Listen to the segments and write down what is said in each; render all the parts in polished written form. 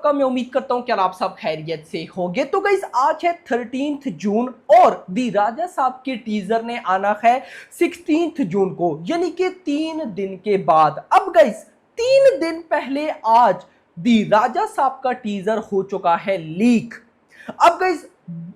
सबका, मैं उम्मीद करता हूं कि आप सब खैरियत से होंगे। तो गाइस आज है 13 जून और दी राजा साहब के टीजर ने आना है 16 जून को, यानी कि 3 दिन के बाद। अब गाइस 3 दिन पहले आज दी राजा साहब का टीजर हो चुका है लीक। अब गाइस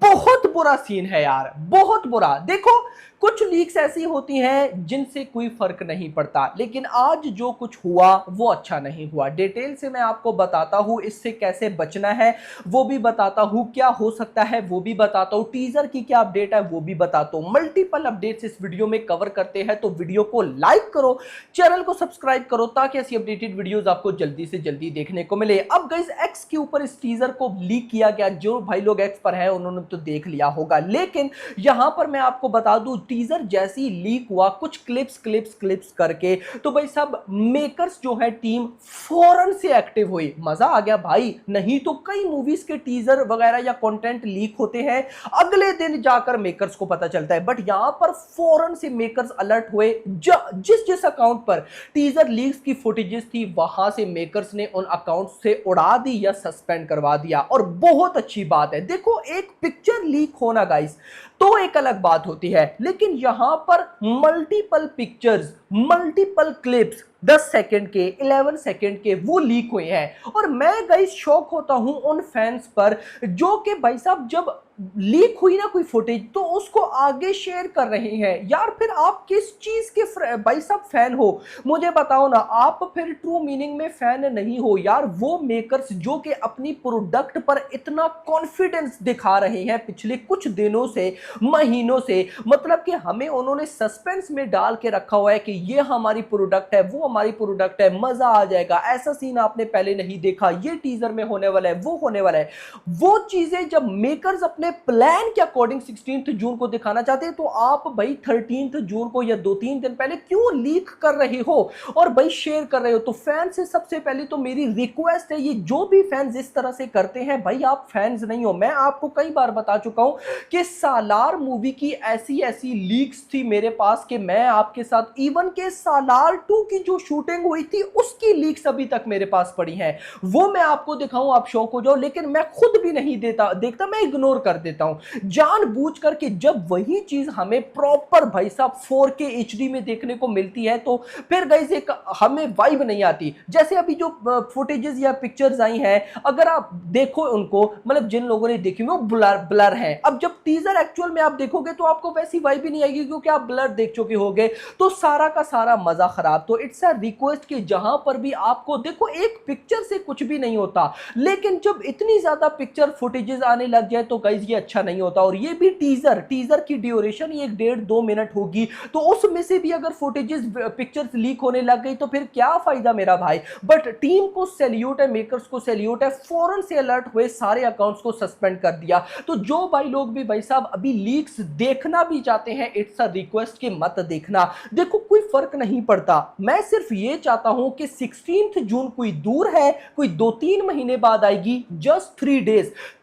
बहुत बुरा सीन है यार, बहुत बुरा। देखो कुछ लीक्स ऐसी होती हैं जिनसे कोई फर्क नहीं पड़ता, लेकिन आज जो कुछ हुआ वो अच्छा नहीं हुआ। डिटेल से मैं आपको बताता हूं, इससे कैसे बचना है वो भी बताता हूं, क्या हो सकता है वो भी बताता हूं, टीजर की क्या अपडेट है वो भी बताता हूं। मल्टीपल अपडेट्स इस वीडियो में कवर करते हैं, तो वीडियो को लाइक करो, चैनल को सब्सक्राइब करो, ताकि ऐसी अपडेटेड वीडियोस आपको जल्दी से जल्दी देखने को मिले। अब गाइस एक्स के ऊपर इस टीजर को लीक किया गया, जो भाई लोग एक्स पर है उन्होंने तो देख लिया होगा, लेकिन यहां पर मैं आपको बता दूं टीजर जैसे ही लीक हुआ कुछ क्लिप्स करके, तो भाई साहब मेकर्स जो है टीम फौरन से एक्टिव हुई। मजा आ गया भाई, नहीं तो कई मूवीज के टीजर वगैरह या कंटेंट लीक होते हैं अगले दिन जाकर मेकर्स को पता चलता है, बट यहां पर फौरन से मेकर्स अलर्ट हुए। जिस अकाउंट पर टीजर लीक्स की फुटेजेस थी वहां से मेकर्स ने उन अकाउंट से उड़ा दी या सस्पेंड करवा दिया। और बहुत अच्छी बात है, देखो एक पिक्चर लीक होना गाइस तो एक अलग बात होती है, लेकिन यहां पर multiple pictures, multiple clips 10 second के, 11 सेकंड के वो लीक हुए हैं। और मैं गाइस शॉक होता हूं उन फैंस पर जो कि भाई साहब जब लीक हुई ना कोई फुटेज तो उसको आगे शेयर कर रहे हैं। यार फिर आप किस चीज के भाई साहब फैन हो, मुझे बताओ ना। आप फिर ट्रू मीनिंग में फैन नहीं हो यार। वो मेकर्स जो कि अपनी प्रोडक्ट पर इतना कॉन्फिडेंस दिखा रहे हैं पिछले कुछ दिनों से, महीनों से, मतलब कि हमें उन्होंने सस्पेंस में डाल के रखा हुआ है कि ये हमारी प्रोडक्ट है, वो हमारी प्रोडक्ट है, मजा आ जाएगा, ऐसा सीन आपने पहले नहीं देखा, ये टीजर में होने वाला है, वो होने वाला है। वो चीजें जब मेकर्स अपने प्लान के अकॉर्डिंग 16 जून को दिखाना चाहते हैं, तो आप भाई 13 जून को या 2-3 दिन पहले क्यों लीक कर रहे हो और भाई शेयर कर रहे हो। तो फैन से सबसे पहले तो मेरी रिक्वेस्ट है, ये जो भी फैंस इस तरह से करते हैं भाई आप फैंस नहीं हो। मैं आपको कई बार बता चुका हूं कि सालार मूवी की ऐसी ऐसी लीक्स थी मेरे पास कि मैं आपके साथ, इवन के सालार 2 की जो शूटिंग हुई थी उसकी लीक्स अभी तक मेरे पास पड़ी हैं, वो मैं आपको दिखाऊं आप शौक हो जाओ, लेकिन मैं खुद भी नहीं देखता, मैं इग्नोर कर देता हूं जानबूझ करके। जब वही चीज हमें प्रॉपर भाई साहब 4K HD में देखने को मिलती है तो फिर गाइस एक हमें वाइब नहीं आती। जैसे अभी जो फुटेजेस या पिक्चर्स आई हैं, अगर आप देखो उनको, मतलब जिन लोगों ने देखी वो ब्लर है। अब जब टीजर एक्चुअल में आप देखोगे तो आपको वैसी वाइब ही नहीं आएगी, क्योंकि आप ब्लर देख चुके होगे, तो सारा का सारा मजा खराब। तो इट्स अ रिक्वेस्ट कि जहां पर भी आपको देखो, एक पिक्चर से कुछ भी नहीं होता, लेकिन जब इतनी ज्यादा पिक्चर फुटेजेस आने लग जाए तो गाइस ये अच्छा नहीं होता। और ये भी टीजर की ड्यूरेशन ही 1-1.5-2 मिनट होगी, तो उसमें से भी अगर फुटेजेस पिक्चर्स लीक होने लग गई तो फिर क्या फायदा मेरा भाई। बट टीम को सैल्यूट है, मेकर्स को सैल्यूट है, फौरन से अलर्ट हुए, सारे अकाउंट्स को सस्पेंड कर दिया। तो जो भाई लोग भी भाई साहब अभी लीक्स देखना भी चाहते हैं, इट्स अ रिक्वेस्ट कि मत देखना। देखो कोई फर्क नहीं पड़ता, मैं सिर्फ ये चाहता हूं कि 16 जून कोई दूर है, कोई 2-3 महीने बाद आएगी, जस्ट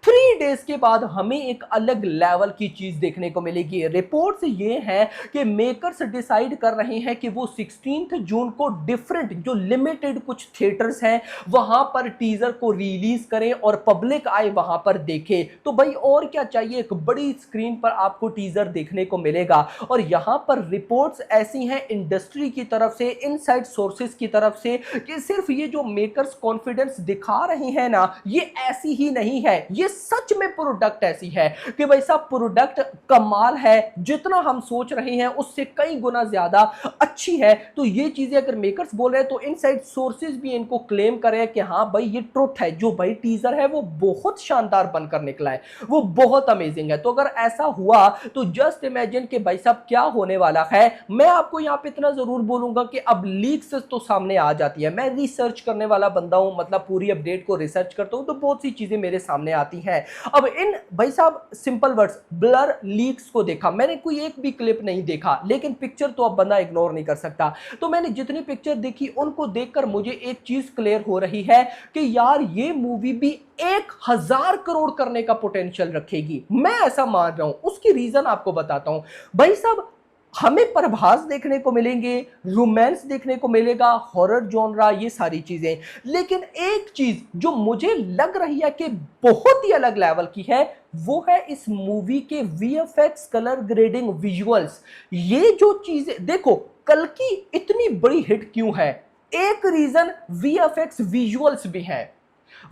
3 डेज के बाद हमें एक अलग लेवल की चीज देखने को मिलेगी। रिपोर्ट्स ये है कि मेकर्स डिसाइड कर रहे हैं कि वो 16 जून को डिफरेंट जो लिमिटेड कुछ थिएटर्स हैं वहां पर टीजर को रिलीज करें और पब्लिक आए वहां पर देखे। तो भाई और क्या चाहिए, एक बड़ी स्क्रीन पर आपको टीजर देखने को मिलेगा। और यहां पर रिपोर्ट्स ऐसी हैं इंडस्ट्री की तरफ से, इनसाइड सोर्सेस की तरफ से, कि सिर्फ ये जो मेकर्स कॉन्फिडेंस दिखा रहे हैं ना, ये ऐसी ही नहीं है, ये सच में प्रोडक्ट ऐसी है कि भाई साहब प्रोडक्ट कमाल है, जितना हम सोच रहे हैं उससे कई गुना ज्यादा अच्छी है। तो ये चीजें अगर मेकर्स बोल रहे हैं तो इनसाइड सोर्सेज भी इनको क्लेम कर रहे हैं कि हाँ भाई ये ट्रुथ है, जो भाई टीजर है वो बहुत शानदार बनकर निकला है, वो बहुत अमेजिंग है। तो अगर ऐसा हुआ तो जस्ट इमेजिन कि भाई साहब क्या होने वाला है। मैं आपको यहां पे इतना जरूर बोलूंगा कि अब लीक्स तो सामने आ जाती है, मैं रिसर्च करने वाला बंदा हूं, मतलब पूरी अपडेट को रिसर्च करता हूं, तो बहुत सी चीजें मेरे सामने आती हैं। अब इन भाई साहब सिंपल वर्ड्स ब्लर लीक्स को देखा मैंने, कोई एक भी क्लिप नहीं देखा, लेकिन पिक्चर तो अब बंदा इग्नोर नहीं कर सकता। तो मैंने जितनी पिक्चर देखी उनको देखकर मुझे एक चीज क्लियर हो रही है कि यार ये मूवी भी 1000 करोड़ करने का पोटेंशियल रखेगी, मैं ऐसा मान रहा हूं। उसकी रीजन आपको बताता हूं भाई साहब। हमें प्रभास देखने को मिलेंगे, रोमांस देखने को मिलेगा, हॉरर जॉनरा, ये सारी चीजें। लेकिन एक चीज जो मुझे लग रही है कि बहुत ही अलग लेवल की है, वो है इस मूवी के वीएफएक्स, कलर ग्रेडिंग, विजुअल्स। ये जो चीजें देखो, कल की इतनी बड़ी हिट क्यों है, एक रीजन वीएफएक्स विजुअल्स भी है।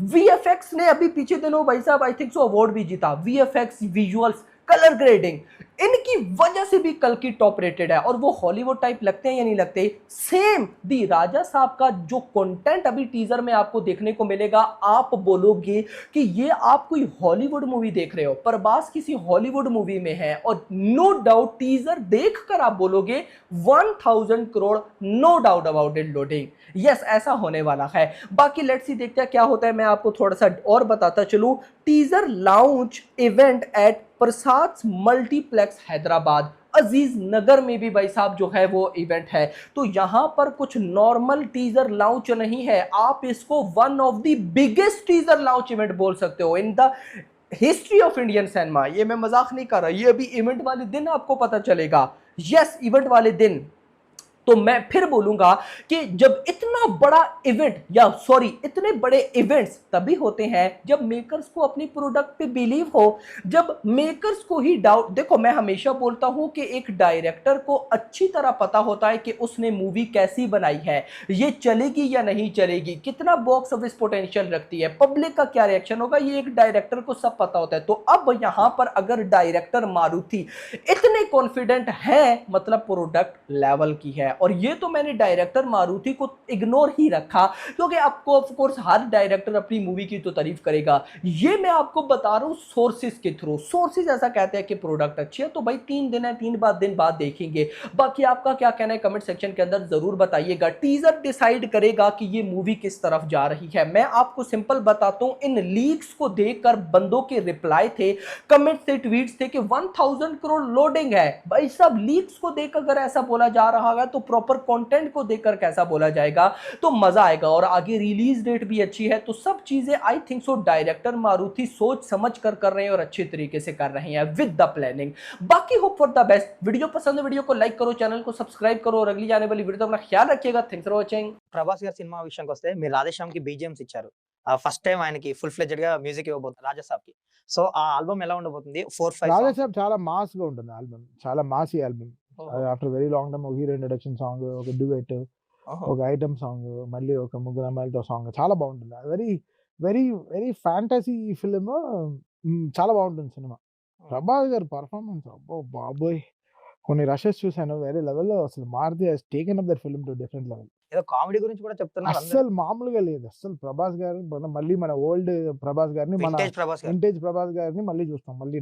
वीएफएक्स ने अभी पीछे दिनों भाई साहब आई थिंक सो अवार्ड भी जीता, वीएफएक्स, विजुअल्स, कलर ग्रेडिंग, इनकी वजह से भी कल की टॉप रेटेड है। और वो हॉलीवुड टाइप लगते हैं या नहीं लगते, सेम दी राजा साहब का जो कंटेंट अभी टीजर में आपको देखने को मिलेगा, आप बोलोगे कि ये आप कोई हॉलीवुड मूवी देख रहे हो, प्रभास किसी हॉलीवुड मूवी में है। और नो डाउट टीजर देखकर आप बोलोगे 1000 crore, no doubt about it loading. Yes, ऐसा होने वाला है। बाकी लेट्स सी देखते हैं क्या होता है। मैं आपको थोड़ा सा और बताता चलूं, teaser launch event at Prasad multiplex Hyderabad, Aziz Nagar में भी भाई साहब जो है वो इवेंट है। तो यहां पर कुछ नॉर्मल टीजर लॉन्च नहीं है, आप इसको one of the biggest teaser launch event बोल सकते हो in the history of Indian cinema. ये मैं मजाक नहीं कर रहा, ये अभी इवेंट वाले दिन आपको पता चलेगा। यस, इवेंट वाले दिन। तो मैं फिर बोलूंगा कि जब इतना बड़ा इवेंट, या सॉरी इतने बड़े इवेंट्स तभी होते हैं जब मेकर्स को अपनी प्रोडक्ट पे बिलीव हो, जब मेकर्स को ही डाउट। देखो, मैं हमेशा बोलता हूं कि एक डायरेक्टर को अच्छी तरह पता होता है कि उसने मूवी कैसी बनाई है, ये चलेगी या नहीं चलेगी, कितना बॉक्स ऑफिस पोटेंशियल रखती है, पब्लिक का क्या रिएक्शन होगा, ये एक डायरेक्टर को सब पता होता है। तो अब यहां पर अगर डायरेक्टर मारुति इतने कॉन्फिडेंट हैं, मतलब प्रोडक्ट लेवल की है। और ये तो मैंने डायरेक्टर मारुति को इग्नोर ही रखा, क्योंकि आपको ऑफ कोर्स हर डायरेक्टर अपनी मूवी की तो तारीफ करेगा। ये मैं आपको बता रहा हूं सोर्सेज के थ्रू, सोर्सेज ऐसा कहते हैं कि प्रोडक्ट अच्छी है, तो भाई 3 दिन है, 3 दिन बाद देखेंगे। बाकी आपका क्या कहना है कमेंट सेक्शन के अंदर जरूर बताइएगा। टीजर डिसाइड करेगा कि ये मूवी किस तरफ जा रही है। मैं आपको सिंपल बताता हूं, इन लीक्स को देखकर बंदों के रिप्लाई थे, कमेंट से, ट्वीट्स थे कि 1000 करोड़ लोडिंग है। भाई सब लीक्स को देखकर अगर ऐसा बोला जा रहा है, तो प्रॉपर कंटेंट को देखकर कैसा बोला जाएगा, तो मजा आएगा। और आगे रिलीज डेट भी अच्छी है, तो सब चीजें I think so director Maruti सोच समझ कर रहे हैं और अच्छे तरीके से कर रहे हैं विद द प्लानिंग। बाकी hope for the best. Video पसंद है, वीडियो को लाइक करो, चैनल को सब्सक्राइब करो, और अगली जाने वाली वीडियो तो अपना ख्याल रखिएगा। Thanks for watching. ప్రభాస్ గారి సినిమా విషయానికి వస్తే మీరు రాధేశ్యామ్‌కి బీజీఎమ్స్ ఇచ్చారు. ఫస్ట్ టైమ్ ఆయనకి ఫుల్ ఫ్లెడ్జ్డ్‌గా మ్యూజిక్ ఇవ్వబోతున్నారు రాజా సాబ్‌కి. సో, ఆ ఆల్బమ్ ఎలా ఉండబోతుంది? 4, 5 సాంగ్స్. రాజాసాబ్ చాలా మాస్‌గా ఉంటుంది ఆల్బమ్. చాలా మాసీ ఆల్బమ్. ఓహో! ఆఫ్టర్ వెరీ లాంగ్ టైమ్ ఒక హీరో ఇంట్రడక్షన్ సాంగ్, ఒక డ్యూయెట్, ఓహో! ఒక ఐటెమ్ సాంగ్, మళ్ళీ ఒక ముగ్గురు అమ్మాయిలతో సాంగ్ చాలా బావుంటుంది. Very, very, very fantasy film. చాలా బావుంటుంది సినిమా. హ్మ్. ప్రభాస్ గారి పెర్ఫార్మన్స్ అబ్బో బాబోయ్! కొన్ని రషెస్ చూసాను. వేరే లెవెల్‌లో అసలు Maruthi has taken up that film to different level. ఏదో కామెడీ గురించి కూడా చెప్తున్నారు అందరూ. అస్సలు మామూలుగా లేదు. అస్సలు ప్రభాస్ గారు మళ్ళీ మన ఓల్డ్ ప్రభాస్ గారిని, మన వింటేజ్ ప్రభాస్ గారు. వింటేజ్ ప్రభాస్ గారిని మళ్ళీ చూస్తాం. మళ్ళీ